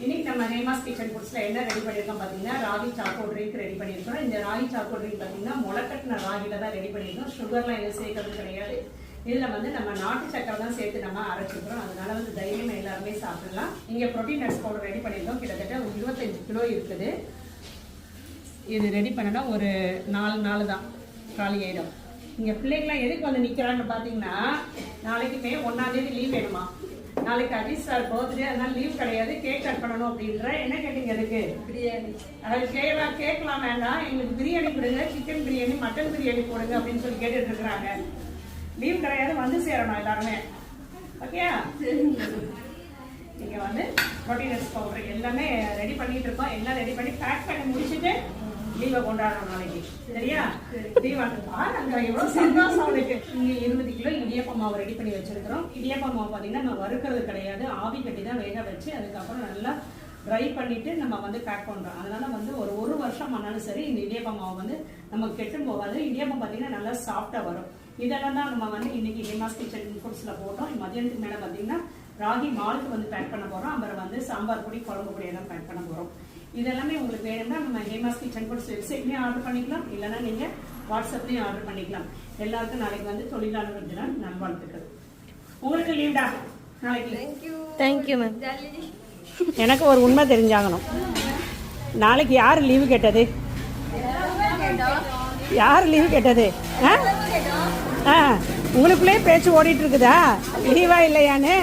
இன்னைக்கு நம்ம ஹேமாஸ் கிச்சன் ஃபுட்ஸ்ல என்ன ரெடி பண்ணியிருக்கோம் பார்த்தீங்கன்னா ராகி சாக்கோ ட்ரிங்க் ரெடி பண்ணியிருக்கோம். இந்த ராகி சாக்கோ ட்ரிங்க் பார்த்தீங்கன்னா முளைக்கட்டின ராகில தான் ரெடி பண்ணியிருக்கோம். சுகர்லாம் எதுவும் சேர்க்கறது கிடையாது. இதில் வந்து நம்ம நாட்டு சக்கரை தான் சேர்த்து நம்ம அரைச்சிக்கிறோம். அதனால வந்து தைரியமா எல்லாருமே சாப்பிடலாம். இங்கே ப்ரோட்டீன் நட்ஸ் பவுடர் ரெடி பண்ணியிருக்கோம். கிட்டத்தட்ட 25 கிலோ இருக்குது. இது ரெடி பண்ணனா ஒரு 4 நாள் தான் காலி ஆயிடும். இங்கே பிள்ளைங்களாம் எதுக்கு வந்து நிற்கிறான்னு பார்த்தீங்கன்னா நாளைக்கு மே 1ஆம் தேதி லீவ் வேணுமா. நாளைக்கு அஜித் சார் பர்த்டே, அதனால லீவ் கிடையாது. கேக் கட் பண்ணணும் அப்படின்ற என்ன கேட்டீங்க? எதுக்கு? பிரியாணி. அது கேட்கலாம் வேண்டாம், எங்களுக்கு பிரியாணி கொடுங்க, சிக்கன் பிரியாணி மட்டன் பிரியாணி போடுங்க அப்படின்னு சொல்லி கேட்டுட்டு இருக்கிறாங்க. லீவ் கிடையாது, வந்து சேரணும் எல்லாருமே. ஓகேயா? நீங்க வந்து ப்ரோட்டீன் பவுடர் எல்லாமே ரெடி பண்ணிட்டு இருக்கோம். எல்லாம் ரெடி பண்ணி பேக் பண்ணி முடிச்சுட்டு லீவை கொண்டாடுறோம் நாளைக்கு. சரியா? லீவ் அங்க எவ்வளவு சந்தோஷம் அவனுக்கு. இங்க 20 கிலோ இடியப்ப மாவு ரெடி பண்ணி வச்சிருக்கிறோம். இடியப்ப மாவு பாத்தீங்கன்னா நம்ம வறுக்கிறது கிடையாது, ஆவி கட்டி தான் வேக வச்சு அதுக்கப்புறம் நல்லா ட்ரை பண்ணிட்டு நம்ம வந்து பேக் பண்றோம். அதனால வந்து ஒரு வருஷம் ஆனாலும் சரி இந்த இடியப்ப மாவு வந்து நமக்கு கெட்டும் போகாது. இடியப்பம் பாத்தீங்கன்னா நல்லா சாஃப்டா வரும். இதெல்லாம் தான் நம்ம வந்து இன்னைக்கு ஹேமாஸ் கிச்சன் ஃபுட்ஸ்ல போட்டோம். மதியானத்துக்கு மேல பாத்தீங்கன்னா ராகி மால்ட் வந்து பேக் பண்ண போறோம். அப்புறம் வந்து சாம்பார் பொடி, குழம்பு பொடி எல்லாம் பேக் பண்ண போறோம். இதெல்லாமே உங்களுக்கு வேணும்னா நம்ம ஹேமாஸ் கிச்சன் ஃபுட்ஸ் வெப்சைட்லயும் ஆர்டர் பண்ணிக்கலாம், இல்லைன்னா நீங்க வாட்ஸ்அப்லயும் ஆர்டர் பண்ணிக்கலாம். எல்லாருக்கும் நாளைக்கு வந்து தொழிலாளர் தினம் நல்வாழ்த்துக்கள். உங்களுக்கு லீவ்டா நாளைக்கு? Thank you ma'am. எனக்கு ஒரு உண்மை தெரிஞ்சாகணும். நாளைக்கு யார் லீவு கேட்டது? யார் லீவு கேட்டது? உங்களுக்குள்ளே பேச்சு ஓடிட்டு இருக்குதா லீவா இல்லையான்னு?